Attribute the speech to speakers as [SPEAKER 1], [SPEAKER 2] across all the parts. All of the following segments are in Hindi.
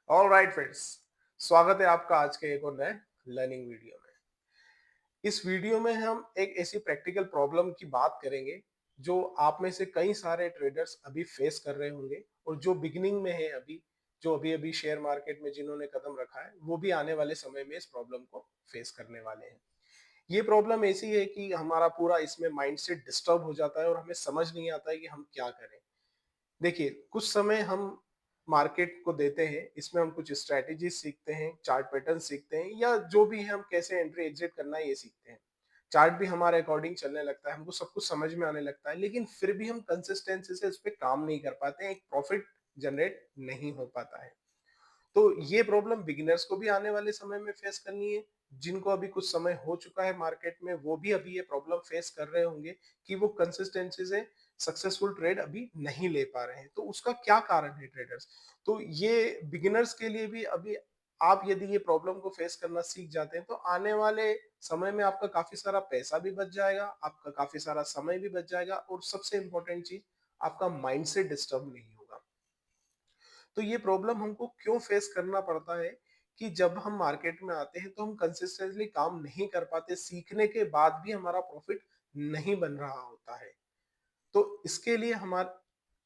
[SPEAKER 1] ऑल राइट फ्रेंड्स, स्वागत है आपका आज के एक और नए लर्निंग वीडियो में। इस वीडियो में हम एक ऐसी प्रैक्टिकल प्रॉब्लम की बात करेंगे जो आप में से कई सारे ट्रेडर्स अभी फेस कर रहे होंगे और जो बिगिनिंग में है अभी, जो अभी अभी शेयर मार्केट में जिन्होंने कदम रखा है वो भी आने वाले समय में इस प्रॉब्लम को फेस करने वाले हैं। ये प्रॉब्लम ऐसी है कि हमारा पूरा इसमें माइंडसेट डिस्टर्ब हो जाता है और हमें समझ नहीं आता है कि हम क्या करें। देखिए, कुछ समय हम मार्केट को देते हैं, इसमें हम कुछ स्ट्रैटेजी सीखते हैं, चार्ट पैटर्न सीखते हैं या जो भी है हम कैसे एंट्री एग्जिट करना है ये सीखते हैं। चार्ट भी हमारे अकॉर्डिंग चलने लगता है, हमको सब कुछ समझ में आने लगता है, लेकिन फिर भी हम कंसिस्टेंसी से उस पे काम नहीं कर पाते हैं, एक प्रॉफिट जनरेट नहीं हो पाता है। तो ये प्रॉब्लम बिगिनर्स को भी आने वाले समय में फेस करनी है। जिनको अभी कुछ समय हो चुका है मार्केट में वो भी अभी ये प्रॉब्लम फेस कर रहे होंगे कि वो कंसिस्टेंसी से सक्सेसफुल ट्रेड अभी नहीं ले पा रहे हैं। तो उसका क्या कारण है ट्रेडर्स? तो ये बिगिनर्स के लिए भी अभी आप यदि ये प्रॉब्लम को फेस करना सीख जाते हैं तो आने वाले समय में आपका काफी सारा पैसा भी बच जाएगा, आपका काफी सारा समय भी बच जाएगा और सबसे इंपॉर्टेंट चीज, आपका माइंडसेट डिस्टर्ब नहीं होगा। तो ये प्रॉब्लम हमको क्यों फेस करना पड़ता है कि जब हम मार्केट में आते हैं तो हम कंसिस्टेंटली काम नहीं कर पाते, सीखने के बाद भी हमारा प्रॉफिट नहीं बन रहा होता है। तो इसके लिए हमारे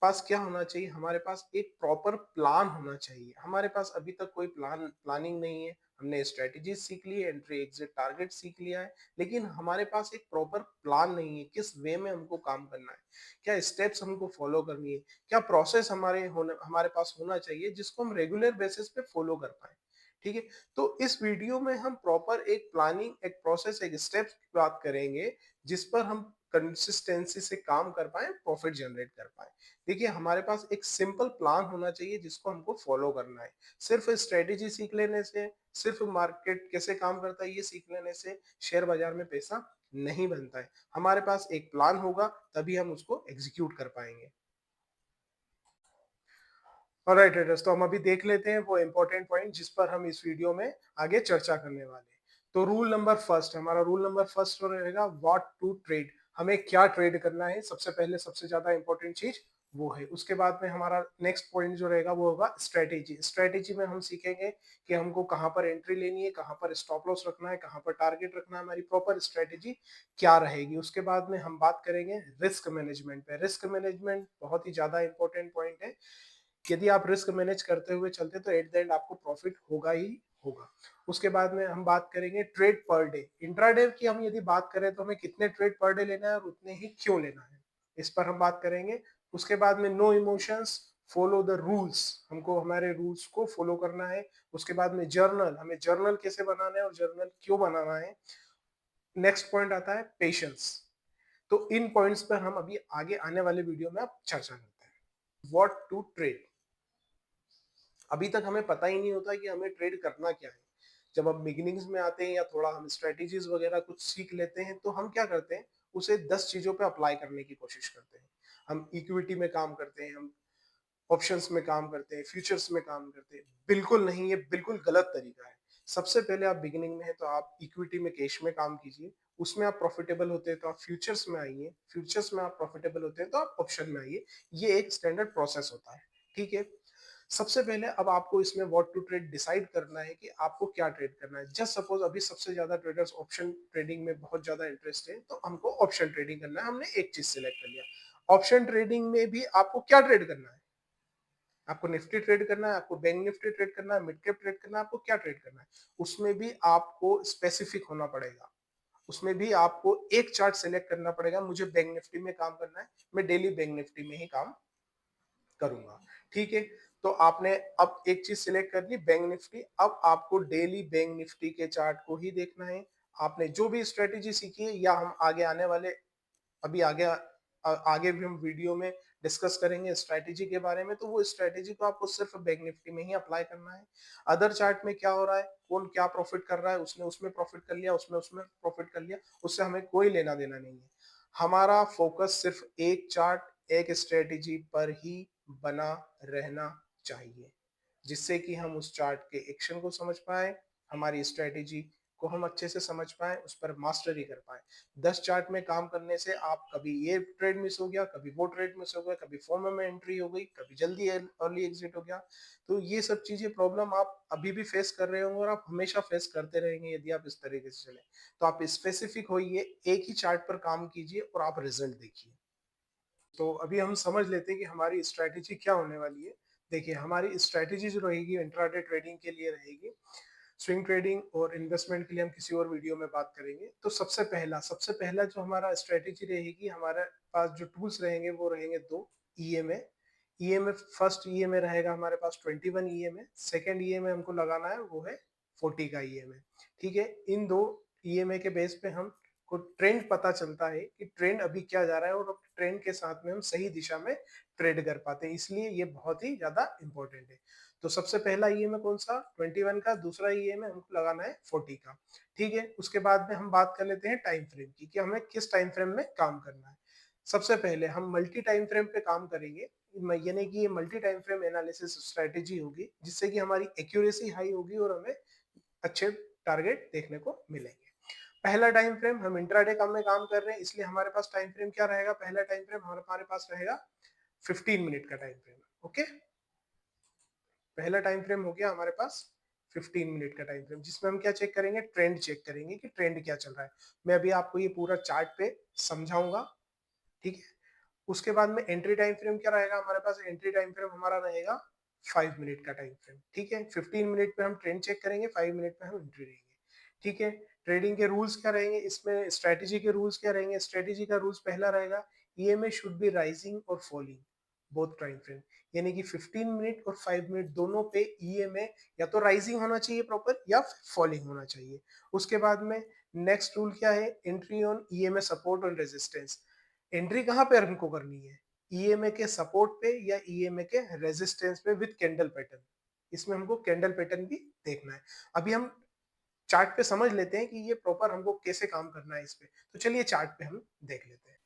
[SPEAKER 1] पास क्या होना चाहिए? हमारे पास एक प्रॉपर प्लान होना चाहिए। हमारे पास अभी तक कोई प्लानिंग नहीं है। हमने स्ट्रेटजी सीख ली है, एंट्री एग्जिट टारगेट सीख लिया है, लेकिन हमारे पास एक प्रॉपर प्लान नहीं है किस वे में हमको काम करना है, क्या स्टेप्स हमको फॉलो करनी है, क्या प्रोसेस हमारे पास होना चाहिए जिसको हम रेगुलर बेसिस पे फॉलो कर पाए। ठीक है। तो इस वीडियो में हम प्रॉपर एक प्लानिंग, एक प्रोसेस, एक स्टेप्स की बात करेंगे जिस पर हम कंसिस्टेंसी से काम कर पाए, प्रॉफिट जनरेट कर पाए। देखिए, हमारे पास एक सिंपल प्लान होना चाहिए जिसको हमको फॉलो करना है। सिर्फ स्ट्रेटेजी सीख लेने से, सिर्फ मार्केट कैसे काम करता है ये सीख लेने से शेयर बाजार में पैसा नहीं बनता है। हमारे पास एक प्लान होगा तभी हम उसको एग्जीक्यूट कर पाएंगे। ऑलराइट ट्रेडर्स, तो हम अभी देख लेते हैं वो इंपॉर्टेंट पॉइंट जिस पर हम इस वीडियो में आगे चर्चा करने वाले हैं। तो रूल नंबर फर्स्ट, हमारा रूल नंबर फर्स्ट रहेगा व्हाट टू ट्रेड। हमें क्या ट्रेड करना है, सबसे पहले सबसे ज्यादा इंपॉर्टेंट चीज वो है। उसके बाद में हमारा नेक्स्ट पॉइंट जो रहेगा वो होगा स्ट्रेटेजी। स्ट्रेटेजी में हम सीखेंगे कि हमको कहाँ पर एंट्री लेनी है, कहाँ पर स्टॉप लॉस रखना है, कहाँ पर टारगेट रखना है, हमारी प्रॉपर स्ट्रेटेजी क्या रहेगी। उसके बाद में हम बात करेंगे रिस्क मैनेजमेंट पे। रिस्क मैनेजमेंट बहुत ही ज्यादा इंपॉर्टेंट पॉइंट है। यदि आप रिस्क मैनेज करते हुए चलते तो एट द एंड आपको प्रॉफिट होगा ही होगा। उसके बाद में हम बात करेंगे ट्रेड पर डे। इंट्राडे की हम यदि बात करें तो हमें कितने ट्रेड पर डे लेना है और उतने ही क्यों लेना है, इस पर हम बात करेंगे। उसके बाद में no emotions, follow the rules. हमको हमारे रूल्स को फॉलो करना है। उसके बाद में जर्नल, हमें जर्नल कैसे बनाना है और जर्नल क्यों बनाना है। नेक्स्ट पॉइंट आता है पेशेंस। तो इन पॉइंट्स पर हम अभी आगे आने वाले वीडियो में आप चर्चा करते हैं। व्हाट टू ट्रेड, अभी तक हमें पता ही नहीं होता कि हमें ट्रेड करना क्या है। जब हम बिगिनिंग्स में आते हैं या थोड़ा हम स्ट्रेटेजीज वगैरह कुछ सीख लेते हैं तो हम क्या करते हैं, उसे 10 चीजों पे अप्लाई करने की कोशिश करते हैं। हम इक्विटी में काम करते हैं, हम ऑप्शंस में काम करते हैं, फ्यूचर्स में काम करते हैं। बिल्कुल नहीं, ये बिल्कुल गलत तरीका है। सबसे पहले आप बिगिनिंग में है तो आप इक्विटी में, कैश में काम कीजिए, उसमें आप प्रॉफिटेबल होते हैं तो आप फ्यूचर्स में आइए, फ्यूचर्स में आप प्रॉफिटेबल होते हैं तो आप ऑप्शन में आइए। ये एक स्टैंडर्ड प्रोसेस होता है। ठीक है। सबसे पहले अब आपको इसमें व्हाट टू ट्रेड डिसाइड करना है कि आपको क्या ट्रेड करना है। जस्ट सपोज अभी सबसे ज्यादा ट्रेडर्स ऑप्शन ट्रेडिंग में बहुत ज्यादा इंटरेस्ट है तो हमको ऑप्शन ट्रेडिंग करना है। हमने एक चीज सिलेक्ट कर लिया। ऑप्शन ट्रेडिंग में भी आपको क्या ट्रेड करना है? आपको निफ्टी ट्रेड करना है, आपको बैंक निफ्टी ट्रेड करना है, मिड कैप ट्रेड करना है, आपको क्या ट्रेड करना है? उसमें भी आपको स्पेसिफिक होना पड़ेगा। उसमें भी आपको एक चार्ट सेलेक्ट करना पड़ेगा। मुझे बैंक निफ्टी में काम करना है, मैं डेली बैंक निफ्टी में ही काम करूंगा। ठीक है। तो आपने अब एक चीज सिलेक्ट कर ली, बैंक निफ्टी। अब आपको डेली बैंक निफ्टी के चार्ट को ही देखना है। आपने जो भी स्ट्रेटेजी सीखी है या हम आगे आने वाले, अभी आगे आगे भी हम वीडियो में डिस्कस करेंगे स्ट्रेटेजी के बारे में, तो वो स्ट्रेटेजी को आपको सिर्फ बैंक निफ्टी में ही अप्लाई करना है। अदर चार्ट में क्या हो रहा है, कौन क्या प्रॉफिट कर रहा है, उसने उसमें प्रॉफिट कर लिया, उसमें उसमें प्रॉफिट कर लिया, उससे हमें कोई लेना देना नहीं है। हमारा फोकस सिर्फ एक चार्ट, एक स्ट्रेटेजी पर ही बना रहना चाहिए, जिससे कि हम उस चार्ट के एक्शन को समझ पाए, हमारी स्ट्रेटेजी को हम अच्छे से समझ पाए, उस पर मास्टरी कर पाए। 10 चार्ट में काम करने से आप कभी ये ट्रेड मिस हो गया, कभी वो ट्रेड मिस हो गया, कभी फोमो में एंट्री हो गई, कभी जल्दी अर्ली एग्जिट हो गया। तो ये सब चीजें प्रॉब्लम आप अभी भी फेस कर रहे होंगे और आप हमेशा फेस करते रहेंगे यदि आप इस तरीके से चले। तो आप स्पेसिफिक होइए, एक ही चार्ट पर काम कीजिए और आप रिजल्ट देखिए। तो अभी हम समझ लेते हैं कि हमारी स्ट्रैटेजी क्या होने वाली है। देखिए, हमारी स्ट्रैटेजी जो रहेगी इंट्राडे ट्रेडिंग के लिए रहेगी। स्विंग ट्रेडिंग और इन्वेस्टमेंट के लिए हम किसी और वीडियो में बात करेंगे। तो सबसे पहला जो हमारा स्ट्रैटेजी रहेगी, हमारे पास जो टूल्स रहेंगे वो रहेंगे दो। ईएमए ईएमए फर्स्ट ईएमए रहेगा हमारे पास 21 ईएमए। सेकंड ईएमए हमको लगाना है वो है 40 का ईएमए। ठीक है, इन दो ईएमए के बेस पे हम को ट्रेंड पता चलता है कि ट्रेंड अभी क्या जा रहा है, और ट्रेंड के साथ में हम सही दिशा में ट्रेड कर पाते हैं। इसलिए ये बहुत ही ज्यादा इंपॉर्टेंट है। तो सबसे पहला ईएमए कौन सा? 21 का। दूसरा ईएमए हमको लगाना है 40 का। ठीक है, उसके बाद में हम बात कर लेते हैं टाइम फ्रेम की, कि हमें किस टाइम फ्रेम में काम करना है। सबसे पहले हम मल्टी टाइम फ्रेम पे काम करेंगे, यानी कि ये multi time frame analysis strategy होगी, जिससे कि हमारी एक्यूरेसी हाई होगी और हमें अच्छे टारगेट देखने को मिलेंगे। पहला टाइम फ्रेम, हम इंट्राडे काम में काम कर रहे हैं, इसलिए हमारे पास टाइम फ्रेम क्या रहेगा? पहला टाइम फ्रेम हमारे पास रहेगा 15 मिनट का टाइम फ्रेम। ओके, पहला टाइम फ्रेम हो गया हमारे पास 15 मिनट का टाइम फ्रेम, जिसमें हम क्या चेक करेंगे? ट्रेंड चेक करेंगे कि ट्रेंड क्या चल रहा है। मैं अभी आपको ये पूरा चार्ट पे समझाऊंगा। ठीक है, उसके बाद में एंट्री टाइम फ्रेम क्या रहेगा हमारे पास? एंट्री टाइम फ्रेम हमारा रहेगा 5 मिनट का टाइम फ्रेम। ठीक है, 15 मिनट पे हम ट्रेंड चेक करेंगे, 5 मिनट पे हम एंट्री रहेंगे। ठीक है, ट्रेडिंग के रूल्स क्या रहेंगे इसमें? स्ट्रेटेजी के रूल्स क्या रहेंगे? स्ट्रेटेजी का रूल्स पहला रहेगा, ईएमए शुड बी राइजिंग और फॉलिंग बोथ टाइम फ्रेम। यानी कि 15 मिनट और 5 मिनट दोनों पे ईएमए या तो राइजिंग होना चाहिए प्रॉपर, या फॉलिंग होना चाहिए। उसके बाद में नेक्स्ट रूल क्या है? एंट्री ऑन ईएमए सपोर्ट और रेजिस्टेंस। एंट्री कहाँ पे हमको करनी है? ईएमए के सपोर्ट पे या ईएमए के रेजिस्टेंस पे विद कैंडल पैटर्न। इसमें हमको कैंडल पैटर्न भी देखना है। अभी हम चार्ट पे समझ लेते हैं कि ये प्रॉपर हमको कैसे काम करना है इस पे। तो चलिए चार्ट पे हम देख लेते हैं।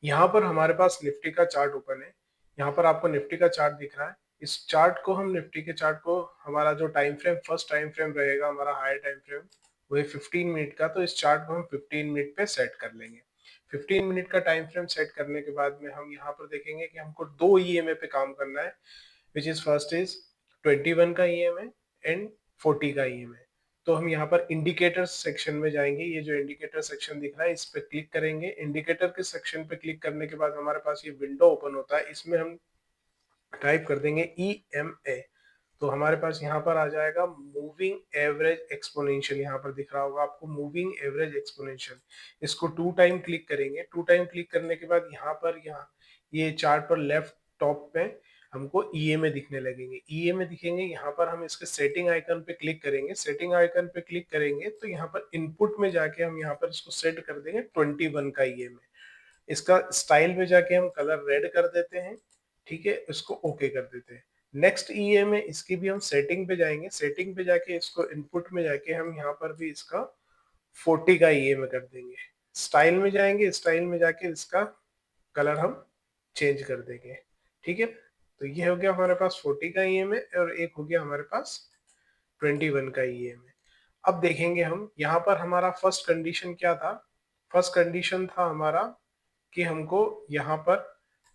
[SPEAKER 1] यहाँ पर हमारे पास निफ्टी का चार्ट ओपन है। यहाँ पर आपको निफ्टी का चार्ट दिख रहा है। इस चार्ट को हम निफ्टी के चार्ट को, हमारा जो time frame first time frame रहेगा हमारा हायर टाइम फ्रेम, वो है 15 मिनट का। तो इस चार्ट को हम 15 मिनट पे सेट कर लेंगे। 15 मिनट का टाइम फ्रेम सेट करने के बाद में हम यहाँ पर देखेंगे कि हमको दो ईएमए पे काम करना है, विच इज फर्स्ट इज 21 का ईएमए एंड 40 का ईएमए। तो हम यहाँ पर इंडिकेटर सेक्शन में जाएंगे। ये जो इंडिकेटर सेक्शन दिख रहा है इस पे क्लिक करेंगे। इंडिकेटर के सेक्शन पे क्लिक करने के बाद हमारे पास ये विंडो ओपन होता है। इसमें हम टाइप कर देंगे EMA। तो हमारे पास यहाँ पर आ जाएगा मूविंग एवरेज एक्सपोनेंशियल। यहाँ पर दिख रहा होगा आपको मूविंग एवरेज एक्सपोनेंशियल। इसको 2 टाइम क्लिक करेंगे। 2 टाइम क्लिक करने के बाद यहाँ ये चार्ट पर लेफ्ट टॉप पे हमको EMA दिखने लगेंगे। EMA दिखेंगे, यहाँ पर हम इसके सेटिंग आइकन पे क्लिक करेंगे। सेटिंग आइकन पे क्लिक करेंगे तो यहाँ पर इनपुट में जाके हम यहाँ पर इसको सेट कर देंगे 21 का EMA। इसका स्टाइल में जाके हम कलर रेड कर देते हैं। ठीक है, इसको ओके कर देते हैं। नेक्स्ट ईएमए, इसकी भी हम सेटिंग पे जाएंगे। सेटिंग पे जाके इसको इनपुट में जाके हम यहाँ पर भी इसका 40 का ईएमए कर देंगे। स्टाइल में जाएंगे, स्टाइल में जाके इसका कलर हम चेंज कर देंगे। ठीक है, तो ये हो गया हमारे पास 40 का ईएमए और एक हो गया हमारे पास 21 का ईएमए। अब देखेंगे हम यहाँ पर हमारा फर्स्ट कंडीशन क्या था? फर्स्ट कंडीशन था हमारा कि हमको यहाँ पर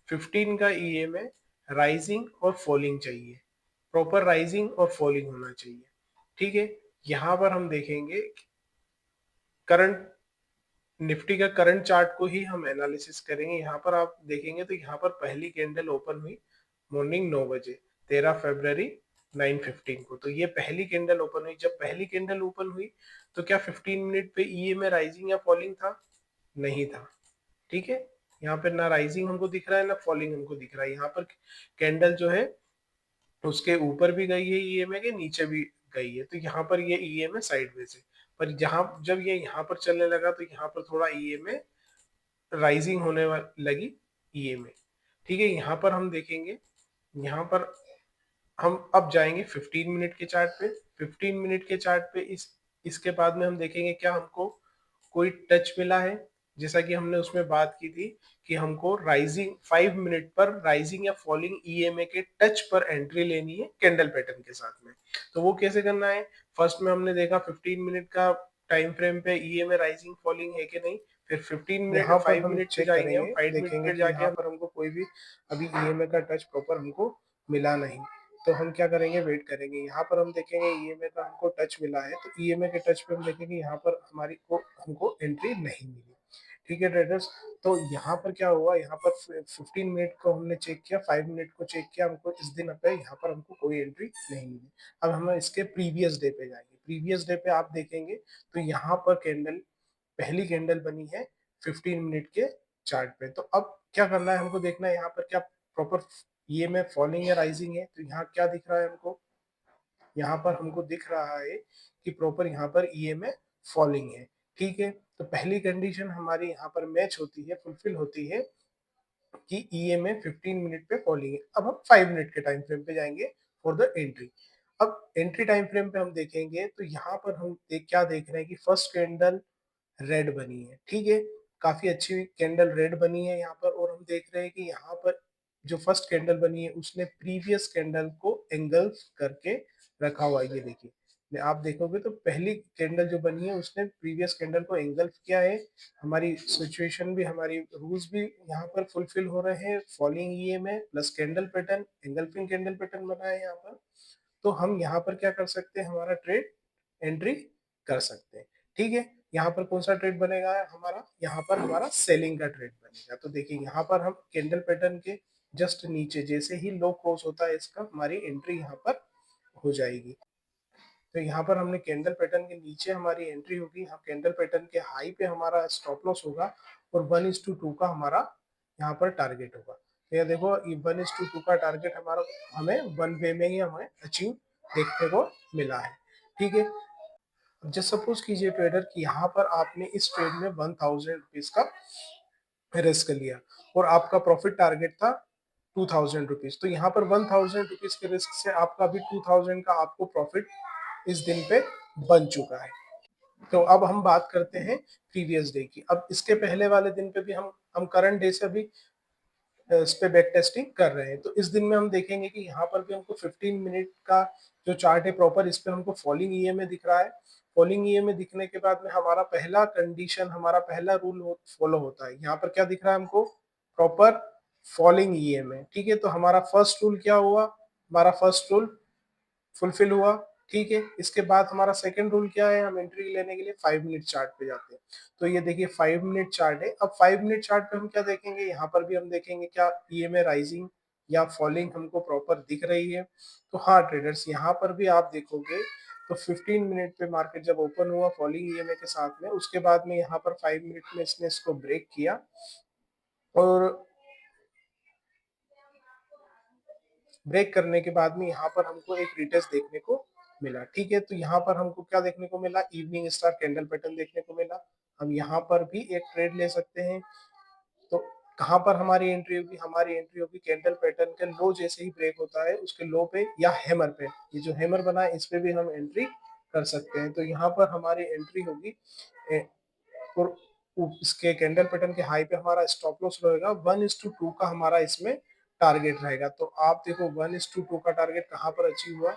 [SPEAKER 1] 15 का ईएमए राइजिंग और फॉलिंग चाहिए, प्रॉपर राइजिंग और फॉलिंग होना चाहिए। ठीक है, यहाँ पर हम देखेंगे करंट निफ्टी का करंट चार्ट को ही हम एनालिसिस करेंगे। यहाँ पर आप देखेंगे तो यहाँ पर पहली कैंडल ओपन हुई मॉर्निंग 9 बजे 13 फरवरी 9:15 को। तो ये पहली कैंडल ओपन हुई। जब पहली कैंडल ओपन हुई तो क्या 15 मिनट पे ईएमए राइजिंग या फॉलिंग था? नहीं था। ठीक है, यहाँ पे ना राइजिंग हमको दिख रहा है ना फॉलिंग हमको दिख रहा है। यहाँ पर कैंडल जो है उसके ऊपर भी गई है ईएमए के, नीचे भी गई है। तो यहाँ पर ये ईएमए साइडवेज है। पर जहां जब ये यहाँ पर चलने लगा तो यहाँ पर थोड़ा ईएमए राइजिंग होने लगी ईएमए। ठीक है, यहाँ पर हम देखेंगे, यहाँ पर हम अब जाएंगे 15 मिनट के चार्ट पे। 15 मिनट के चार्ट पे इसके बाद में हम देखेंगे क्या हमको कोई टच मिला है। जैसा कि हमने उसमें बात की थी कि हमको राइजिंग 5 मिनट पर राइजिंग या फॉलिंग ईएमए के टच पर एंट्री लेनी है कैंडल पैटर्न के साथ में। तो वो कैसे करना है? फर्स्ट में हमने देखा 15 मिनट का टाइम फ्रेम पे ईएमए राइजिंग फॉलिंग है कि नहीं, फिर 15 मिनट
[SPEAKER 2] यहाँ पर
[SPEAKER 1] फाइव
[SPEAKER 2] हम
[SPEAKER 1] मिनट पे
[SPEAKER 2] चेक
[SPEAKER 1] जाएंगे, हम
[SPEAKER 2] करेंगे,
[SPEAKER 1] 5 मिनट
[SPEAKER 2] देखेंगे
[SPEAKER 1] पे
[SPEAKER 2] कि
[SPEAKER 1] जाके
[SPEAKER 2] यहाँ
[SPEAKER 1] हम
[SPEAKER 2] पर हमको कोई भी अभी ईएमए का टच प्रॉपर हमको मिला नहीं। तो हम क्या करेंगे, वेट करेंगे। यहाँ पर हम देखेंगे ईएमए का हमको टच मिला है, तो ईएमए के टच पे हम देखेंगे यहाँ पर हमारी को हमको एंट्री नहीं मिली। ठीक है ट्रेडर्स, तो यहाँ पर क्या हुआ, यहाँ पर 15 मिनट को हमने चेक किया, 5 मिनट को चेक किया, हमको इस दिन पे यहाँ पर हमको कोई एंट्री नहीं मिली। अब हम इसके प्रीवियस डे पे जाएंगे। प्रीवियस डे पे आप देखेंगे तो यहाँ पर कैंडल, पहली कैंडल बनी है 15 मिनट के चार्ट पे। तो अब क्या करना है, हमको देखना है यहाँ पर क्या प्रॉपर ये में फॉलिंग या राइजिंग है। तो यहाँ क्या दिख रहा है हमको, यहाँ पर हमको दिख रहा है कि प्रॉपर यहाँ पर ई में फॉलिंग है। ठीक है, तो पहली कंडीशन हमारी यहाँ पर मैच होती है, फुलफिल होती है कि ई में 15 मिनट पे फॉलिंग है। अब हम 5 मिनट के टाइम फ्रेम पे जाएंगे फॉर द एंट्री। अब एंट्री टाइम फ्रेम पे हम देखेंगे तो यहाँ पर हम क्या देख रहे हैं कि फर्स्ट कैंडल रेड बनी है। ठीक है, काफी अच्छी कैंडल रेड बनी है यहाँ पर। और हम देख रहे हैं कि यहाँ पर जो फर्स्ट कैंडल बनी है उसने प्रीवियस कैंडल को एंगल्फ करके रखा हुआ है। ये देखिए, आप देखोगे तो पहली कैंडल जो बनी है उसने प्रीवियस कैंडल को एंगल्फ किया है। हमारी सिचुएशन भी, हमारी रूल्स भी यहाँ पर फुलफिल हो रहे हैं। फॉलिंग ये में plus candle pattern, engulfing candle pattern बना है यहाँ पर। तो हम यहाँ पर क्या कर सकते हैं, हमारा ट्रेड एंट्री कर सकते हैं। ठीक है, यहाँ पर कौन सा ट्रेड बनेगा हमारा, यहाँ पर हमारा सेलिंग का ट्रेड बनेगा। तो देखिए यहाँ पर हम कैंडल पैटर्न के जस्ट नीचे जैसे ही लो क्रॉस होता है इसका, हमारी एंट्री यहाँ पर हो जाएगी। तो यहाँ पर हमने कैंडल पैटर्न के नीचे हमारी एंट्री होगी, हम कैंडल पैटर्न के हाई पे हमारा स्टॉप लॉस होगा और 1:2 का हमारा यहाँ पर टारगेट होगा। तो ये देखो, 1:2 का टारगेट हमारा हमें वन वे में ही हमें अचीव देखने को मिला है। ठीक है, जस्ट सपोज कीजिए ट्रेडर कि यहाँ पर आपने इस ट्रेड में 1000 रुपीज का रिस्क लिया और आपका प्रॉफिट टारगेट था 2000 रुपीज। तो यहाँ पर 1000 रुपीज के रिस्क से आपका भी 2000 का आपको प्रॉफिट इस दिन पे बन चुका है। तो अब हम बात करते हैं प्रीवियस डे की। अब इसके पहले वाले दिन पे भी हम करंट डे से भी इस पे बैक टेस्टिंग कर रहे हैं। तो इस दिन में हम देखेंगे कि यहाँ पर भी हमको 15 मिनट का जो चार्ट है प्रॉपर, इस पे हमको फॉलिंग ईएमए दिख रहा है। फॉलिंग ईएमए दिखने के बाद में हमारा पहला कंडीशन, हमारा पहला रूल फॉलो होता है। यहाँ पर क्या दिख रहा है हमको, प्रॉपर फॉलिंग ईएमए। ठीक है, तो हमारा फर्स्ट रूल क्या हुआ, हमारा फर्स्ट रूल फुलफिल हुआ। ठीक है, इसके बाद हमारा सेकंड रूल क्या है, हम एंट्री लेने के लिए 5 मिनट चार्ट पे जाते हैं। तो ये देखिए 5 मिनट चार्ट है। अब 5 मिनट चार्ट पे हम क्या देखेंगे, यहाँ पर भी हम देखेंगे क्या ईएमए राइजिंग या फॉलिंग हमको प्रॉपर दिख रही है। तो हाँ ट्रेडर्स, यहाँ पर भी आप देखोगे तो 15 मिनट पे मार्केट जब ओपन हुआ फॉलिंग ईएमए के साथ में, उसके बाद में यहाँ पर 5 मिनट में इसने इसको ब्रेक किया और ब्रेक करने के बाद में यहाँ पर हमको एक रिटेस्ट देखने को मिला। ठीक है, तो यहाँ पर हमको क्या देखने को मिला, इवनिंग स्टार कैंडल पैटर्न देखने को मिला। हम यहाँ पर भी एक ट्रेड ले सकते हैं। तो कहाँ पर हमारी एंट्री होगी, हमारी एंट्री होगी कैंडल पैटर्न के लो जैसे ही ब्रेक होता है उसके लो पे या हैमर पे। ये जो हैमर बना है इस पे भी हम एंट्री कर सकते हैं। तो यहाँ पर हमारी एंट्री होगी और इसके कैंडल पैटर्न के हाई पे हमारा स्टॉप लॉस रहेगा 1:2 का हमारा इसमें टारगेट रहेगा। तो आप देखो 1:2 का टारगेट कहाँ पर अचीव हुआ,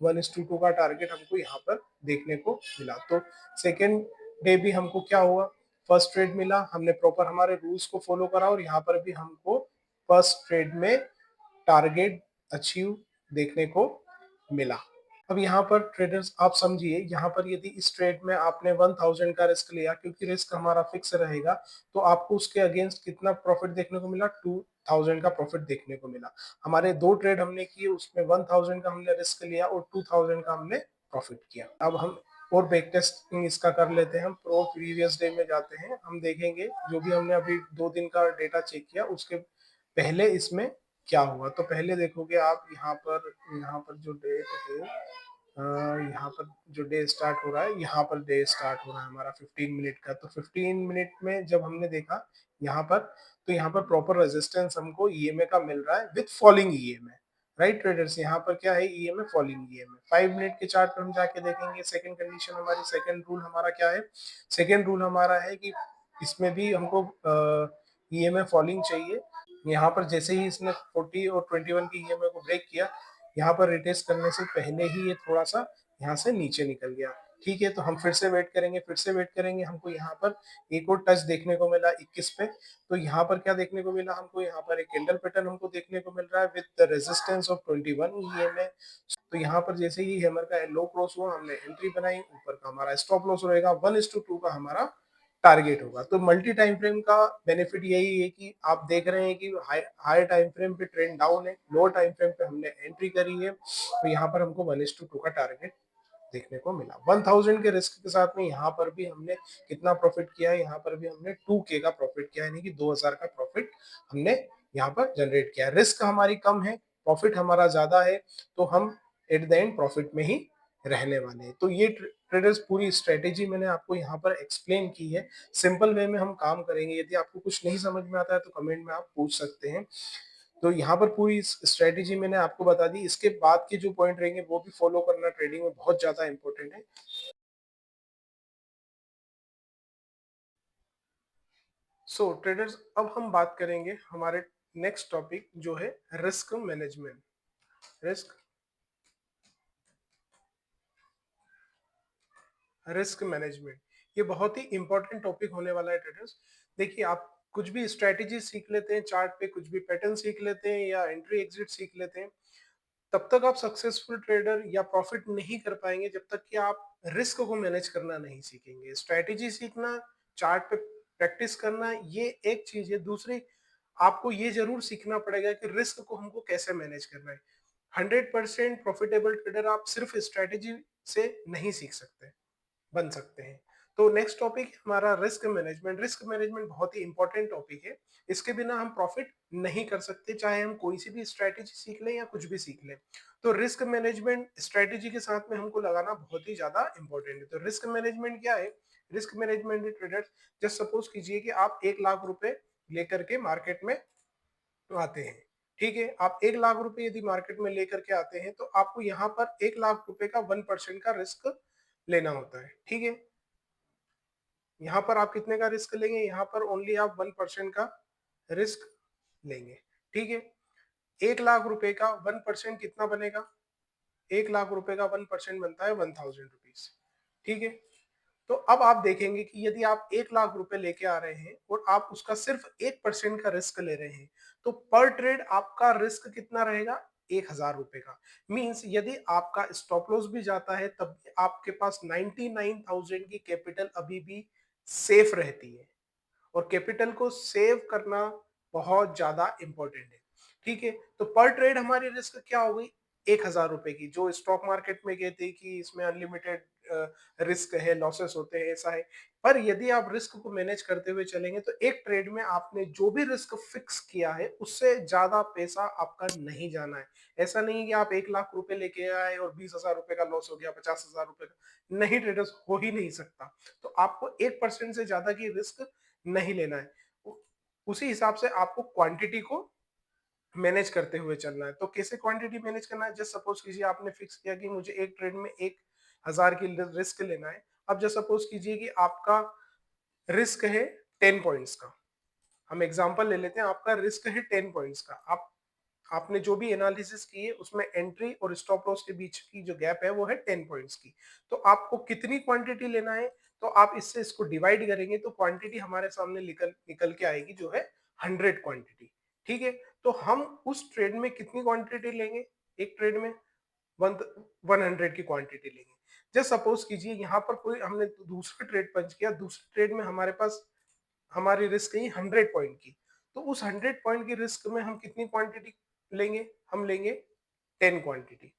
[SPEAKER 2] 1:2 का टारगेट हमको यहाँ पर देखने को मिला। तो सेकेंड डे भी हमको क्या हुआ, फर्स्ट ट्रेड मिला, हमने प्रॉपर हमारे रूल्स को फॉलो करा और यहाँ पर भी हमको फर्स्ट ट्रेड में टारगेट अचीव देखने को मिला। अब यहाँ पर ट्रेडर्स आप समझिए, यहाँ पर यदि इस ट्रेड में आपने 1000 का रिस्क लिया, क्योंकि रिस्क हमारा फिक्स रहेगा, तो आपको उसके अगेंस्ट कितना प्रॉफिट देखने को मिला, 2000 का प्रॉफिट देखने को मिला। हमारे दो ट्रेड हमने किए, उसमें 1000 का हमने रिस्क लिया और 2000 का हमने प्रॉफिट किया। अब हम और बैक टेस्टिंग इसका कर लेते हैं। हम प्रो प्रीवियस डे में जाते हैं, हम देखेंगे जो भी हमने अभी 2 दिन का डेटा चेक किया उसके पहले इसमें क्या हुआ। तो पहले देखोगे आप यहाँ पर जो डेट है, यहाँ पर जो डे स्टार्ट हो रहा है, यहाँ पर डे स्टार्ट हो रहा है हमारा 15 मिनट का। तो 15 मिनट में जब हमने देखा यहाँ पर, तो यहाँ पर प्रॉपर रेजिस्टेंस हमको ईएमए का मिल रहा है with falling EMA. Right traders, यहाँ पर क्या है, ईएमए फॉलिंग ईएमए। 5 मिनट के चार्ट पर हम जाके देखेंगे सेकंड कंडीशन, हमारी सेकंड रूल हमारा क्या है, सेकंड रूल हमारा है कि इसमें भी हमको ईएमए फॉलिंग चाहिए। यहाँ पर जैसे ही इसने 40 और 21 की ईएमए को ब्रेक किया, यहाँ पर रिटेस्ट करने से पहले ही ये थोड़ा सा यहाँ से नीचे निकल गया। ठीक है, तो हम फिर से वेट करेंगे, हमको यहाँ पर एक और टच देखने को मिला 21 पे। तो यहाँ पर क्या देखने को मिला हमको, यहाँ पर एक कैंडल पैटर्न हमको देखने को मिल रहा है विद रेजिस्टेंस ऑफ 21 ईएमए। तो यहाँ पर जैसे ही हैमर का लो क्रॉस हुआ, हमने एंट्री बनाई, ऊपर का हमारा स्टॉप लॉस रहेगा 1:2 का हमारा टारगेट होगा। तो मल्टी टाइम फ्रेम का बेनिफिट यही है कि आप देख रहे हैं कि हाई टाइम फ्रेम पे ट्रेंड डाउन है, लो टाइम फ्रेम पे हमने एंट्री करी है, तो यहाँ पर हमको 1:2 का टारगेट देखने को मिला। 1000 के रिस्क के साथ में यहाँ पर भी हमने कितना प्रॉफिट किया है, यहाँ पर भी हमने 2K का प्रॉफिट किया है, यानी कि 2000 का प्रॉफिट हमने यहाँ पर जनरेट किया। रिस्क हमारी कम है, प्रॉफिट हमारा ज्यादा है, तो हम एट द एंड प्रॉफिट में ही रहने वाले हैं। तो ये ट्रेडर्स पूरी स्ट्रेटेजी मैंने आपको यहाँ पर एक्सप्लेन की है। सिंपल वे में हम काम करेंगे। यदि आपको कुछ नहीं समझ में आता है तो कमेंट में आप पूछ सकते हैं। तो यहाँ पर पूरी स्ट्रेटेजी मैंने आपको बता दी। इसके बाद के जो पॉइंट रहेंगे वो भी फॉलो करना ट्रेडिंग में बहुत ज्यादा इंपॉर्टेंट है। सो ट्रेडर्स, अब हम बात करेंगे हमारे नेक्स्ट टॉपिक जो है risk management. Risk risk management ये बहुत ही इंपॉर्टेंट टॉपिक होने वाला है ट्रेडर्स। देखिए, आप कुछ भी स्ट्रेटेजी सीख लेते हैं, चार्ट पे कुछ भी पैटर्न सीख लेते हैं या एंट्री एग्जिट सीख लेते हैं, तब तक आप सक्सेसफुल ट्रेडर या प्रॉफिट नहीं कर पाएंगे जब तक कि आप रिस्क को मैनेज करना नहीं सीखेंगे। स्ट्रेटेजी सीखना, चार्ट पे प्रैक्टिस करना ये एक चीज है, दूसरी आपको ये जरूर सीखना पड़ेगा कि रिस्क को हमको कैसे मैनेज करना है। 100% प्रॉफिटेबल ट्रेडर आप सिर्फ स्ट्रेटेजी से नहीं सीख सकते, बन सकते हैं। तो नेक्स्ट टॉपिक हमारा रिस्क मैनेजमेंट। रिस्क मैनेजमेंट बहुत ही इंपॉर्टेंट टॉपिक है। इसके बिना हम प्रॉफिट नहीं कर सकते, चाहे हम कोई सी भी स्ट्रेटेजी सीख लें या कुछ भी सीख लें। तो रिस्क मैनेजमेंट स्ट्रेटेजी के साथ में हमको लगाना बहुत ही ज्यादा इंपॉर्टेंट है। तो रिस्क मैनेजमेंट क्या है? Risk management traders, just suppose कीजिए कि आप 1 लाख रुपए लेकर के मार्केट में आते हैं। ठीक है, आप 1 लाख रुपए यदि मार्केट में लेकर के आते हैं तो आपको यहाँ पर 1 लाख रुपए का 1% का रिस्क लेना होता है। ठीक है, यहाँ पर आप कितने का रिस्क लेंगे? यहाँ पर ओनली आप 1% का रिस्क लेंगे। ठीक है, 1 लाख रुपए का 1% कितना बनेगा? 1 लाख रुपए का 1% बनता है 1000 रुपीज। ठीक है, तो अब आप देखेंगे कि यदि आप 1 लाख रुपए लेके आ रहे हैं और आप उसका सिर्फ 1% का रिस्क ले रहे हैं, तो पर ट्रेड आपका रिस्क कितना रहेगा? 1000 रुपए का। मींस यदि आपका स्टॉप लॉस भी जाता है तब भी आपके पास 99,000 की कैपिटल अभी भी सेफ रहती है। और कैपिटल को सेव करना बहुत ज्यादा इंपॉर्टेंट है। ठीक है, तो पर ट्रेड हमारी रिस्क क्या हो गई? 1,000 रुपए की। जो स्टॉक मार्केट में कहते हैं कि इसमें अनलिमिटेड रिस्क है, लॉसेस होते हैं, ऐसा है। पर यदि आप रिस्क को मैनेज करते हुए चलेंगे तो एक ट्रेड में आपने जो भी रिस्क फिक्स किया है उससे ज्यादा पैसा आपका नहीं जाना है। ऐसा नहीं है कि आप 1 लाख रुपए लेके आए और 20,000 रुपए का लॉस हो गया, 50,000 रुपए का। नहीं ट्रेडर्स, हो ही नहीं सकता। तो आपको 1% से ज्यादा की रिस्क नहीं लेना है। उसी हिसाब से आपको क्वांटिटी को मैनेज करते हुए चलना है। तो कैसे क्वांटिटी मैनेज करना है? जस्ट सपोज कीजिए आपने फिक्स किया कि मुझे एक ट्रेड में 1,000 की रिस्क लेना है। अब जस्ट सपोज कीजिए कि आपका रिस्क है 10 पॉइंट्स का। हम एग्जांपल ले लेते हैं, आपका रिस्क है 10 पॉइंट्स का। आपने जो भी एनालिसिस की है उसमें एंट्री और स्टॉप लॉस के बीच की जो गैप है वो है 10 पॉइंट्स की। तो आपको कितनी क्वांटिटी लेना है? तो आप इससे इसको डिवाइड करेंगे तो क्वांटिटी हमारे सामने निकल निकल के आएगी जो है 100 क्वांटिटी। ठीक है, तो हम उस ट्रेड में कितनी क्वांटिटी लेंगे? एक ट्रेड में 100 की क्वांटिटी लेंगे। जस्ट सपोज कीजिए यहाँ पर कोई हमने दूसरा ट्रेड पंच किया, दूसरे ट्रेड में हमारे पास हमारी रिस्क है 100 पॉइंट की। तो उस 100 पॉइंट की रिस्क में हम कितनी क्वांटिटी लेंगे? हम लेंगे 10 क्वांटिटी।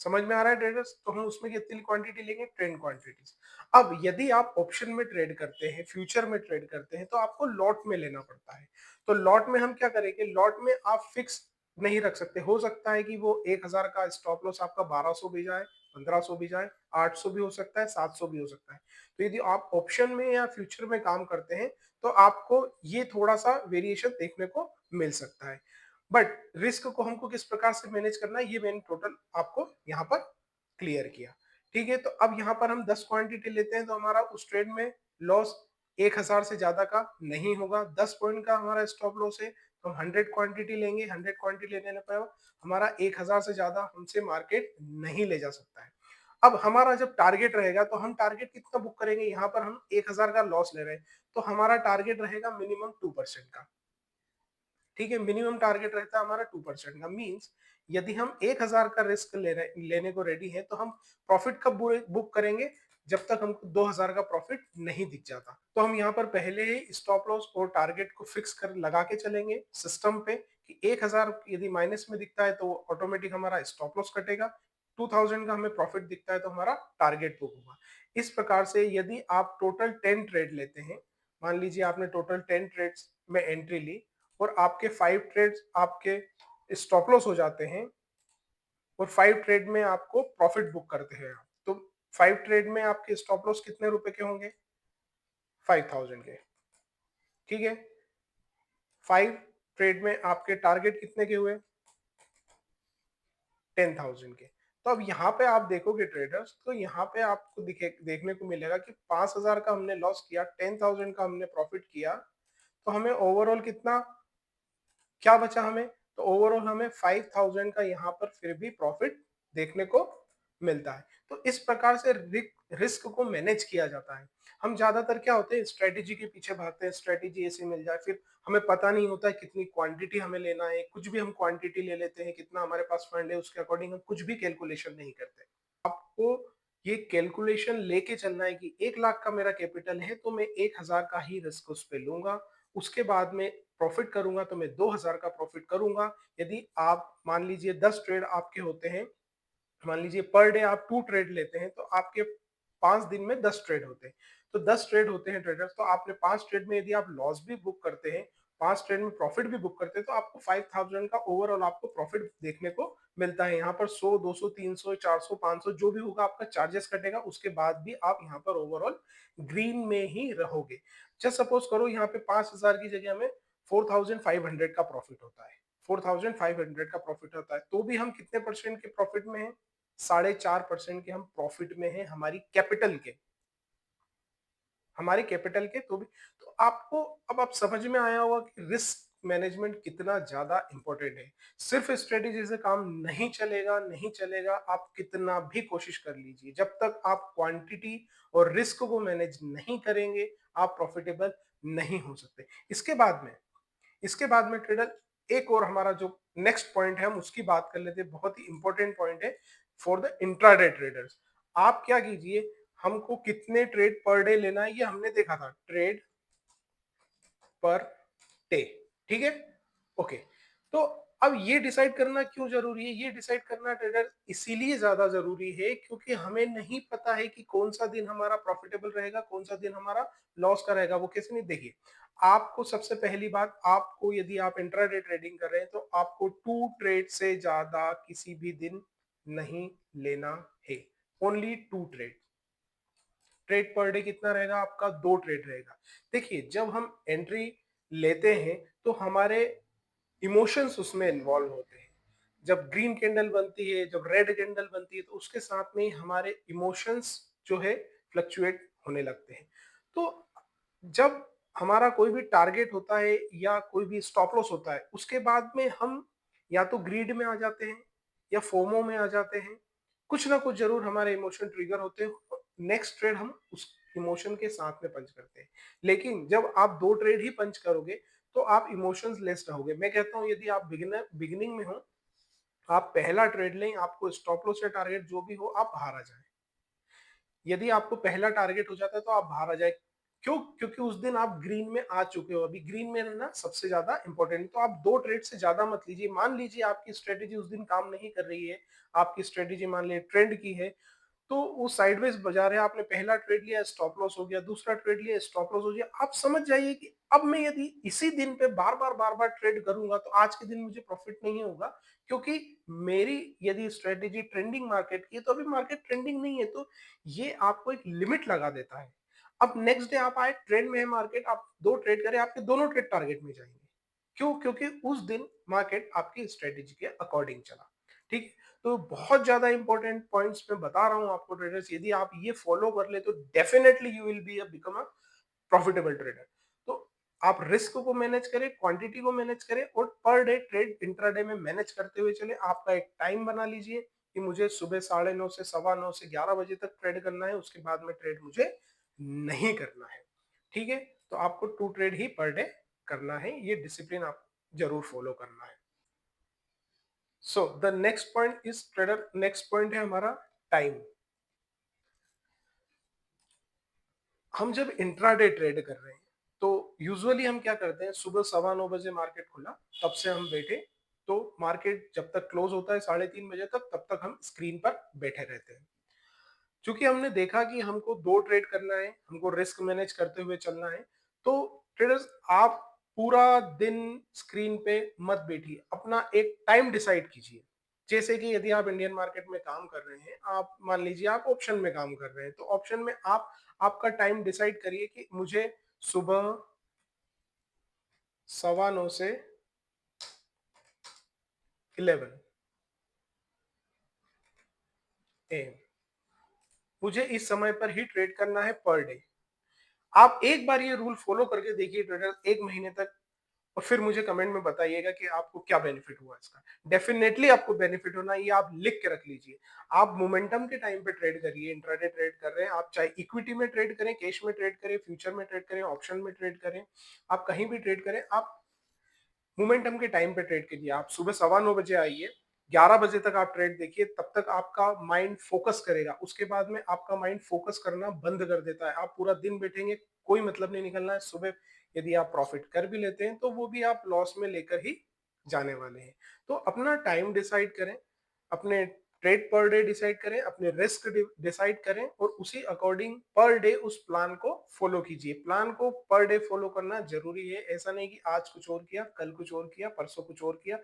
[SPEAKER 2] समझ में आ रहा है ट्रेडर्स? तो हम उसमें कितनी क्वांटिटी लेंगे? 10 क्वांटिटीज। अब यदि आप ऑप्शन में ट्रेड करते हैं, फ्यूचर में ट्रेड करते हैं, तो आपको लॉट में लेना पड़ता है। तो लॉट में हम क्या करेंगे? लॉट में आप फिक्स नहीं रख सकते। हो सकता है कि वो 1,000 का स्टॉप लॉस आपका 1200 भी जाए, 1500 भी जाए, 800 भी हो सकता है, 700 भी हो सकता है। तो यदि आप ऑप्शन में या फ्यूचर में काम करते हैं तो आपको ये थोड़ा सा वेरिएशन देखने को मिल सकता है। बट रिस्क को हमको किस प्रकार से मैनेज करना है ये मैंने टोटल आपको यहाँ पर क्लियर किया। ठीक है, तो अब यहाँ पर हम 10 क्वांटिटी लेते हैं तो हमारा उस ट्रेड में लॉस
[SPEAKER 1] 1000 से ज्यादा का नहीं होगा। 10 पॉइंट का हमारा स्टॉप लॉस है, तो हम 100 क्वांटिटी लेंगे। 100 क्वांटिटी लेने पर हमारा 1000 से ज्यादा हमसे मार्केट नहीं ले जा सकता है। अब हमारा जब टारगेट रहेगा तो हम टारगेट कितना बुक करेंगे, यहाँ पर हम 1000 का लॉस ले रहे हैं, तो हमारा टारगेट रहेगा मिनिमम 2% का। ठीक है, मिनिमम टारगेट रहता है हमारा 2% का। मींस यदि हम 1000 का रिस्क लेने को रेडी है, तो हम प्रॉफिट कब बुक करेंगे, जब तक हमको 2000 का प्रॉफिट नहीं दिख जाता। तो हम यहाँ पर पहले ही स्टॉप लॉस और टारगेट को फिक्स कर लगा के चलेंगे सिस्टम पे कि 1000 यदि माइनस में दिखता है तो ऑटोमेटिक हमारा स्टॉप लॉस कटेगा। 2000 का हमें प्रॉफिट दिखता है तो हमारा टारगेट बुक होगा। इस प्रकार से यदि आप टोटल 10 ट्रेड लेते हैं, मान लीजिए आपने टोटल 10 ट्रेड्स में एंट्री ली और आपके 5 ट्रेड्स आपके स्टॉप लॉस हो जाते हैं और 5 ट्रेड में आपको प्रॉफिट बुक करते हैं आप, तो 5 ट्रेड में आपके स्टॉप लॉस कितने रुपए के होंगे, 5000 के। ठीक है, 5 ट्रेड में आपके टारगेट कितने के हुए, 10,000 के। तो अब यहाँ पे आप देखोगे ट्रेडर्स, तो यहाँ पे आपको देखने को मिलेगा कि 5000 का हमने लॉस किया, 10,000 का हमने प्रॉफिट किया, तो हमें ओवरऑल कितना क्या बचा हमें, तो ओवरऑल हमें 5000 का यहाँ पर फिर भी प्रॉफिट देखने को मिलता है। तो इस प्रकार से रिस्क को मैनेज किया जाता है। हम ज्यादातर क्या होते हैं, स्ट्रेटेजी के पीछे भागते हैं, स्ट्रेटेजी ऐसे मिल जाए, फिर हमें पता नहीं होता है कितनी क्वांटिटी हमें लेना है, कुछ भी हम क्वांटिटी ले लेते हैं, कितना हमारे पास फंड है उसके अकॉर्डिंग हम कुछ भी कैलकुलेशन नहीं करते। आपको ये कैलकुलेशन लेके चलना है कि 1 लाख का मेरा कैपिटल है तो मैं 1000 का ही रिस्क उस पर लूंगा, उसके बाद में प्रॉफिट करूंगा तो मैं 2000 का प्रॉफिट करूंगा। यदि आप मान लीजिए 10 ट्रेड आपके होते हैं, मान लीजिए पर डे आप 2 ट्रेड लेते हैं, तो आपके 5 दिन में 10 ट्रेड होते हैं, तो 10 ट्रेड होते हैं ट्रेडर्स, तो आपने 5 ट्रेड में यदि आप लॉस भी बुक करते हैं, 5 ट्रेड में प्रॉफिट भी बुक करते हैं, तो आपको 5000 का ओवरऑल आपको प्रॉफिट देखने को मिलता है। यहाँ पर 100, 200, 300, 400, 500 जो भी होगा आपका चार्जेस कटेगा, उसके बाद भी आप यहाँ पर ओवरऑल ग्रीन में ही रहोगे। जस्ट सपोज करो यहाँ पे 5000 की जगह हमें 4500 का प्रॉफिट होता है, 4500 का प्रॉफिट होता है, तो भी हम कितने परसेंट के प्रॉफिट में हैं, 4.5% के हम प्रॉफिट में हैं हमारी कैपिटल के, हमारे कैपिटल के। तो भी तो आपको अब आप समझ में आया होगा कि रिस्क मैनेजमेंट कितना ज्यादा इंपॉर्टेंट है। सिर्फ स्ट्रेटेजी से काम नहीं चलेगा, नहीं चलेगा, आप कितना भी कोशिश कर लीजिए, जब तक आप क्वांटिटी और रिस्क को मैनेज नहीं करेंगे आप प्रॉफिटेबल नहीं हो सकते। इसके बाद में ट्रेडर एक और हमारा जो नेक्स्ट पॉइंट है हम उसकी बात कर लेते हैं, बहुत ही इंपॉर्टेंट पॉइंट है फॉर द इंट्राडे ट्रेडर्स। आप क्या कीजिए, हमको कितने ट्रेड पर डे लेना है ये हमने देखा था, ट्रेड पर डे। ठीक है, ओके। तो अब ये डिसाइड करना क्यों जरूरी है, ये डिसाइड करना ट्रेडर इसीलिए ज्यादा जरूरी है क्योंकि हमें नहीं पता है कि कौन सा दिन हमारा प्रॉफिटेबल रहेगा, कौन सा दिन हमारा लॉस का रहेगा। वो कैसे नहीं, देखिए आपको सबसे पहली बात, आपको यदि आप इंट्राडे ट्रेडिंग कर रहे हैं तो आपको 2 ट्रेड से ज्यादा किसी भी दिन नहीं लेना है, only 2 trade. Trade per day कितना रहेगा आपका, 2 ट्रेड रहेगा। देखिए जब हम एंट्री लेते हैं तो हमारे इमोशंस उसमें इन्वॉल्व होते हैं। जब ग्रीन कैंडल बनती है, जब रेड कैंडल बनती है, तो उसके साथ में ही हमारे इमोशंस जो है फ्लक्चुएट होने लगते हैं। तो जब हमारा कोई भी टारगेट होता है या कोई भी स्टॉप लॉस होता है, उसके बाद में हम या तो ग्रीड में आ जाते हैं या फोमो में आ जाते हैं, कुछ ना कुछ जरूर हमारे इमोशन ट्रिगर होते हैं, नेक्स्ट ट्रेड हम उस इमोशन के साथ में पंच करते हैं। लेकिन जब आप 2 ट्रेड ही पंच करोगे तो आप इमोशंस लेस रहोगे। मैं कहता हूं यदि आप बिगिनिंग में हो, आप पहला ट्रेड लें, आपको स्टॉप लॉस या टारगेट जो भी हो आप बाहर आ जाए। यदि आपको पहला टारगेट हो जाता है तो आप बाहर आ जाए, क्यों, क्योंकि उस दिन आप ग्रीन में आ चुके हो। अभी ग्रीन में रहना सबसे ज्यादा इंपॉर्टेंट, तो आप 2 ट्रेड से ज्यादा मत लीजिए। मान लीजिए आपकी स्ट्रेटेजी उस दिन काम नहीं कर रही है, आपकी स्ट्रेटेजी मान लीजिए ट्रेंड की है, तो वो साइडवेज बाजार है, आपने पहला ट्रेड लिया स्टॉप लॉस हो गया, दूसरा ट्रेड लिया स्टॉप लॉस हो गया, आप समझ जाइए कि अब मैं यदि इसी दिन पे बार बार ट्रेड करूंगा तो आज के दिन मुझे प्रॉफिट नहीं होगा, क्योंकि मेरी यदि स्ट्रेटेजी ट्रेंडिंग मार्केट की है तो अभी मार्केट ट्रेंडिंग नहीं है। तो ये आपको एक लिमिट लगा देता है। अब नेक्स्ट डे आप आए, ट्रेंड में है मार्केट, आप 2 ट्रेड करें, आपके दोनों ट्रेड टारगेट में जाएंगे। क्यों, क्योंकि उस दिन मार्केट आपकी स्ट्रेटेजी के अकॉर्डिंग चला। ठीक है, तो बहुत ज्यादा इंपॉर्टेंट पॉइंट्स मैं बता रहा हूं आपको ट्रेडर्स, यदि आप ये फॉलो कर ले तो definitely you will be become a profitable trader. तो आप रिस्क को मैनेज करें, क्वांटिटी को मैनेज करें और पर डे ट्रेड इंट्राडे में मैनेज करते हुए चले। आपका एक टाइम बना लीजिए कि मुझे सुबह 9:30 से 9:15 से 11 बजे तक ट्रेड करना है, उसके बाद में ट्रेड मुझे नहीं करना है। ठीक है, तो आपको 2 ट्रेड ही पर डे करना है, ये डिसिप्लिन आप जरूर फॉलो करना है। सो the next point is trader, next point है हमारा टाइम। हम जब इंट्राडे ट्रेड कर रहे हैं तो यूजुअली हम क्या करते हैं, सुबह 9:15 बजे मार्केट खुला, तब से हम बैठे, तो मार्केट जब तक क्लोज होता है 3:30 बजे तक, तब तक हम स्क्रीन पर बैठे रहते हैं। क्योंकि हमने देखा कि हमको 2 ट्रेड करना है, हमको रिस्क मैनेज करते हुए चलना है, तो ट्रेडर्स आप पूरा दिन स्क्रीन पे मत बैठिए, अपना एक टाइम डिसाइड कीजिए। जैसे कि यदि आप इंडियन मार्केट में काम कर रहे हैं, आप मान लीजिए आप ऑप्शन में काम कर रहे हैं, तो ऑप्शन में आप आपका टाइम डिसाइड करिए कि मुझे सुबह 9:15 से 11 AM मुझे इस समय पर ही ट्रेड करना है पर डे। आप एक बार ये रूल फॉलो करके देखिए ट्रेडर, 1 महीने तक, और फिर मुझे कमेंट में बताइएगा कि आपको क्या बेनिफिट हुआ इसका। डेफिनेटली आपको बेनिफिट होना, ये आप लिख के रख लीजिए। आप मोमेंटम के टाइम पे ट्रेड करिए, इंट्राडे ट्रेड कर रहे हैं आप, चाहे इक्विटी में ट्रेड करें, कैश में ट्रेड करें, फ्यूचर में ट्रेड करें, ऑप्शन में ट्रेड करें, आप कहीं भी ट्रेड करें, आप मोमेंटम के टाइम पे ट्रेड कीजिए। आप सुबह 9:15 बजे आइए, 11 बजे तक आप ट्रेड देखिए, तब तक आपका माइंड फोकस करेगा। उसके बाद में आपका माइंड फोकस करना बंद कर देता है, आप पूरा दिन बैठेंगे, कोई मतलब नहीं निकलना है। सुबह यदि आप प्रॉफिट कर भी लेते हैं तो वो भी आप लॉस में लेकर ही जाने वाले हैं। तो अपना टाइम डिसाइड करें, अपने ट्रेड पर डे डिसाइड करें, अपने रिस्क डिसाइड करें और उसी अकॉर्डिंग पर डे उस प्लान को फॉलो कीजिए। प्लान को पर डे फॉलो करना जरूरी है, ऐसा नहीं कि आज कुछ और किया, कल कुछ और किया, परसों कुछ और किया,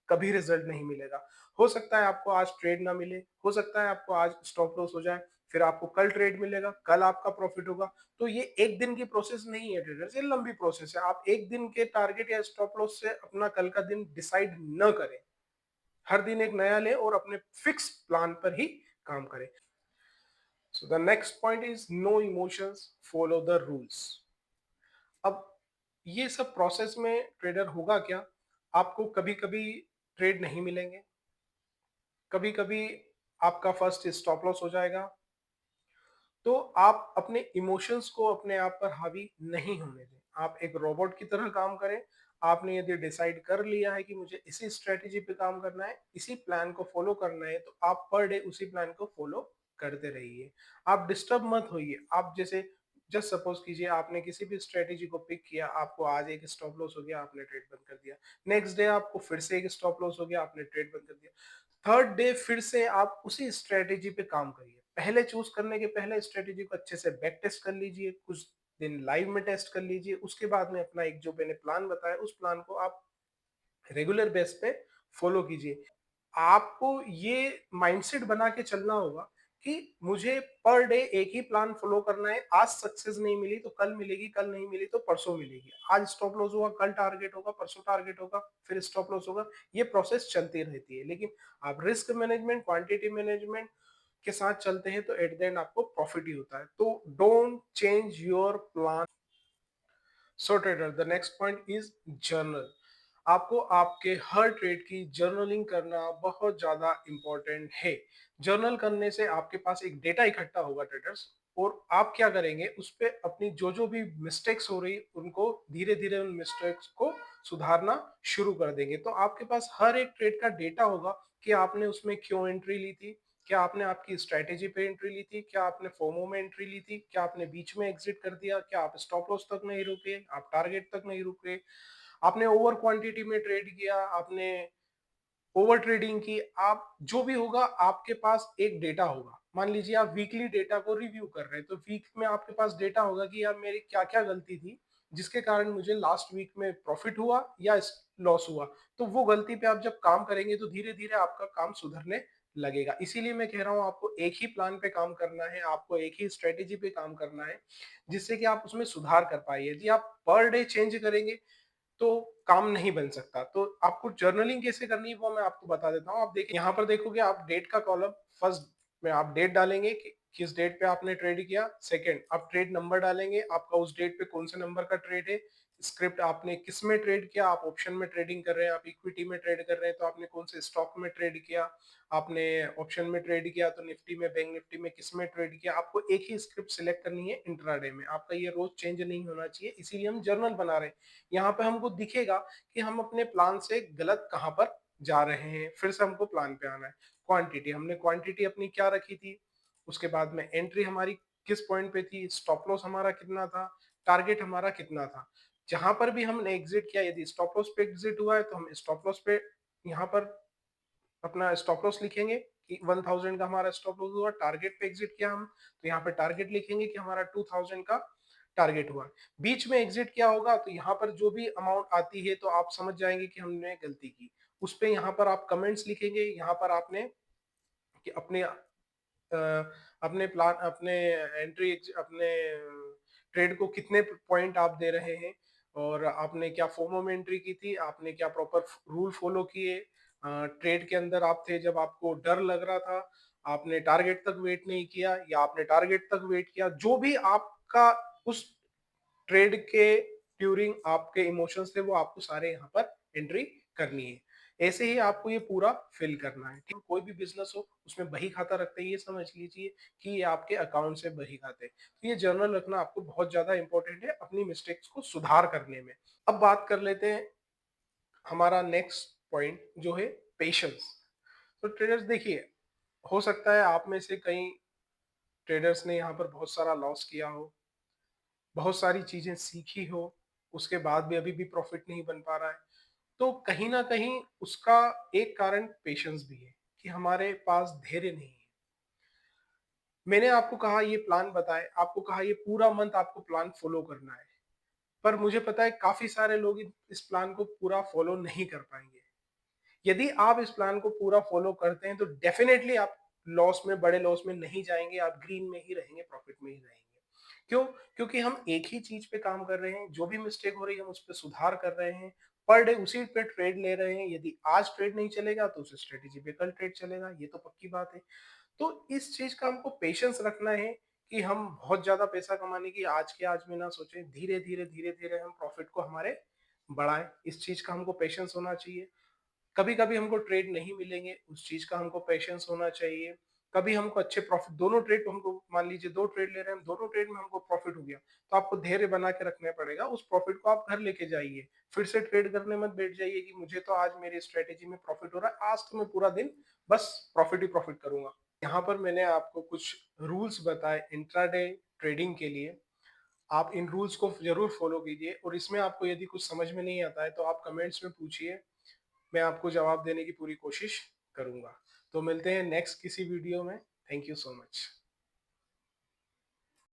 [SPEAKER 1] कभी रिजल्ट नहीं मिलेगा। हो सकता है आपको आज ट्रेड ना मिले, हो सकता है आपको आज स्टॉप लॉस हो जाए, फिर आपको कल ट्रेड मिलेगा, कल आपका प्रॉफिट होगा। तो ये एक दिन की प्रोसेस नहीं है ट्रेडर्स, ये लंबी प्रोसेस है। आप एक दिन के टारगेट या स्टॉप लॉस से अपना कल का दिन डिसाइड न करें, हर दिन एक नया लें और अपने फिक्स प्लान पर ही काम करें। So the next point is no emotions, follow the rules. अब ये सब प्रोसेस में ट्रेडर होगा क्या, आपको कभी कभी ट्रेड नहीं मिलेंगे, कभी कभी आपका फर्स्ट स्टॉप लॉस हो जाएगा, तो आप अपने इमोशंस को अपने आप पर हावी नहीं होने दें। आप एक रोबोट की तरह काम करें। आपने यदि डिसाइड कर लिया है कि मुझे इसी स्ट्रेटेजी पे काम करना है, इसी प्लान को फॉलो करना है, तो आप पर डे उसी प्लान को फॉलो करते रहिए। आप डिस्टर्ब मत होइए। आप जैसे जस्ट सपोज कीजिए आपने किसी भी स्ट्रेटेजी को पिक किया, आपको आज एक स्टॉप लॉस हो गया, आपने ट्रेड बंद कर दिया। नेक्स्ट डे आपको फिर से एक स्टॉप लॉस हो गया, आपने ट्रेड बंद कर दिया। थर्ड डे फिर से आप उसी स्ट्रेटेजी पे काम करिए। पहले चूज करने के पहले स्ट्रेटेजी को अच्छे से बैक टेस्ट कर लीजिए, कुछ दिन लाइव में टेस्ट कर लीजिए, उसके बाद में अपना एक जो मैंने प्लान बताया उस प्लान को आप रेगुलर बेस पे फॉलो कीजिए। आपको ये माइंडसेट बना के चलना होगा कि मुझे पर डे एक ही प्लान फॉलो करना है। आज सक्सेस नहीं मिली तो कल मिलेगी, कल नहीं मिली तो परसों मिलेगी। आज स्टॉप लॉस हुआ, कल टारगेट होगा, परसों टारगेट होगा, फिर स्टॉप लॉस होगा। ये प्रोसेस चलती रहती है। लेकिन आप रिस्क मैनेजमेंट, क्वांटिटी मैनेजमेंट के साथ चलते हैं तो एट द एंड आपको प्रॉफिट ही होता है। तो don't change your plan. So trader, the next point is journal. आपको आपके हर ट्रेड की जर्नलिंग करना बहुत ज्यादा इंपॉर्टेंट है। जर्नल करने से आपके पास एक डेटा इकट्ठा होगा ट्रेडर्स, और आप क्या करेंगे, उस पर अपनी जो जो भी मिस्टेक्स हो रही उनको धीरे धीरे उन मिस्टेक्स को सुधारना शुरू कर देंगे। तो आपके पास हर एक ट्रेड का डेटा होगा कि आपने उसमें क्यों एंट्री ली थी, क्या आपने आपकी स्ट्रैटेजी पे एंट्री ली थी, क्या आपने फोमो में एंट्री ली थी, क्या आपने बीच में एग्जिट कर दिया, क्या आप स्टॉप लॉस तक नहीं रुके, आप टारगेट तक नहीं रुके, आपने ओवर क्वांटिटी में ट्रेड किया, आपने ओवर ट्रेडिंग की। आप जो भी होगा आपके पास एक डेटा होगा। मान लीजिए आप वीकली डेटा को रिव्यू कर रहे हैं, तो वीक में आपके पास डेटा होगा कि यार मेरी क्या क्या गलती थी जिसके कारण मुझे लास्ट वीक में प्रॉफिट हुआ या लॉस हुआ। तो वो गलती पे आप जब काम करेंगे तो धीरे धीरे आपका काम सुधरने लगेगा। इसीलिए मैं कह रहा हूँ आपको एक ही प्लान पे काम करना है, आपको एक ही स्ट्रेटेजी पे काम करना है, जिससे कि आप उसमें सुधार कर पाए। यदि आप पर डे चेंज करेंगे तो काम नहीं बन सकता। तो आपको जर्नलिंग कैसे करनी है वो मैं आपको बता देता हूँ। आप देखिए, यहाँ पर देखोगे आप डेट का कॉलम, फर्स्ट में आप डेट डालेंगे कि किस डेट पे आपने ट्रेड किया। सेकंड, आप ट्रेड नंबर डालेंगे, आपका उस डेट पे कौन से नंबर का ट्रेड है। स्क्रिप्ट आपने किस में ट्रेड किया, आप ऑप्शन में ट्रेडिंग कर रहे हैं, आप इक्विटी में ट्रेड कर रहे हैं तो आपने कौन से स्टॉक में ट्रेड किया। आपने ऑप्शन में ट्रेड किया तो निफ्टी में, बैंक निफ्टी में, किस में ट्रेड किया। आपको एक ही स्क्रिप्ट सिलेक्ट करनी है इंट्राडे में, आपका ये रोज चेंज नहीं होना चाहिए, इसीलिए हम जर्नल बना रहे हैं। यहाँ पे हमको दिखेगा कि हम अपने प्लान से गलत कहाँ पर जा रहे हैं। फिर से हमको प्लान पे आना है। क्वांटिटी, हमने क्वांटिटी अपनी क्या रखी थी, उसके बाद में एंट्री हमारी किस पॉइंट पे थी, स्टॉप लॉस हमारा कितना था, टारगेट हमारा कितना था। जहां पर भी हमने एग्जिट किया, यदि स्टॉप लॉस पे एग्जिट हुआ है तो हम स्टॉप लॉस पे यहाँ पर अपना स्टॉप लॉस लिखेंगे कि 1000 का हमारा स्टॉप लॉस हुआ। टारगेट पे एग्जिट किया हम तो यहाँ पे टारगेट लिखेंगे कि हमारा 2000 का टारगेट हुआ। बीच में एग्जिट क्या होगा तो यहाँ पर जो भी अमाउंट आती है तो आप समझ जाएंगे कि हमने गलती की। उस पे यहाँ पर आप कमेंट्स लिखेंगे, यहाँ पर आपने कि अपने प्लान, अपने एंट्री, अपने ट्रेड को कितने पॉइंट आप दे रहे हैं, और आपने क्या फोमो में एंट्री की थी, आपने क्या प्रॉपर रूल फॉलो किए। ट्रेड के अंदर आप थे जब आपको डर लग रहा था, आपने टारगेट तक वेट नहीं किया या आपने टारगेट तक वेट किया। जो भी आपका उस ट्रेड के ड्यूरिंग आपके इमोशंस थे वो आपको सारे यहाँ पर एंट्री करनी है। ऐसे ही आपको ये पूरा फिल करना है। ठीक, कोई भी बिजनेस हो उसमें बही खाता रखते हैं, ये समझ लीजिए कि ये आपके अकाउंट से बही खाते हैं। तो ये जर्नल रखना आपको बहुत ज्यादा इंपॉर्टेंट है अपनी मिस्टेक्स को सुधार करने में। अब बात कर लेते हैं हमारा नेक्स्ट पॉइंट जो है पेशेंस। तो ट्रेडर्स देखिए, हो सकता है आप में से कई ट्रेडर्स ने यहाँ पर बहुत सारा लॉस किया हो, बहुत सारी चीजें सीखी हो, उसके बाद भी अभी भी प्रॉफिट नहीं बन पा रहा है। तो कहीं ना कहीं उसका एक कारण पेशेंस भी है कि हमारे पास धैर्य नहीं है। मैंने आपको कहा ये प्लान बताए, आपको कहा ये पूरा मंथ आपको प्लान फॉलो करना है, पर मुझे पता है काफी सारे लोग इस प्लान को पूरा फॉलो नहीं कर पाएंगे। यदि आप इस प्लान को पूरा फॉलो करते हैं तो डेफिनेटली आप लॉस में, बड़े लॉस में नहीं जाएंगे, आप ग्रीन में ही रहेंगे, प्रॉफिट में ही रहेंगे। क्यों? क्योंकि हम एक ही चीज पे काम कर रहे हैं, जो भी मिस्टेक हो रही है हम उस पर सुधार कर रहे हैं, पर डे उसी पे ट्रेड ले रहे हैं। यदि आज ट्रेड नहीं चलेगा तो उस स्ट्रेटेजी पे कल ट्रेड चलेगा, ये तो पक्की बात है। तो इस चीज का हमको पेशेंस रखना है कि हम बहुत ज्यादा पैसा कमाने की आज के आज में ना सोचें, धीरे धीरे धीरे धीरे हम प्रॉफिट को हमारे बढ़ाएं। इस चीज का हमको पेशेंस होना चाहिए। कभी कभी हमको ट्रेड नहीं मिलेंगे, उस चीज का हमको पेशेंस होना चाहिए। कभी हमको अच्छे प्रॉफिट, दोनों ट्रेड हमको, मान लीजिए 2 ट्रेड ले रहे हैं, दोनों ट्रेड में हमको प्रॉफिट हो गया तो आपको धैर्य बना के रखना पड़ेगा। उस प्रॉफिट को आप घर लेके जाइए, फिर से ट्रेड करने मत बैठ जाइए कि मुझे तो आज मेरी स्ट्रेटेजी में प्रॉफिट हो रहा है, आज तो मैं पूरा दिन बस प्रॉफिट ही प्रॉफिट करूंगा। यहाँ पर मैंने आपको कुछ रूल्स बताए इंट्राडे ट्रेडिंग के लिए। आप इन रूल्स को जरूर फॉलो कीजिए, और इसमें आपको यदि कुछ समझ में नहीं आता है तो आप कमेंट्स में पूछिए, मैं आपको जवाब देने की पूरी कोशिश करूंगा। तो मिलते हैं नेक्स्ट किसी वीडियो में। Thank you so much.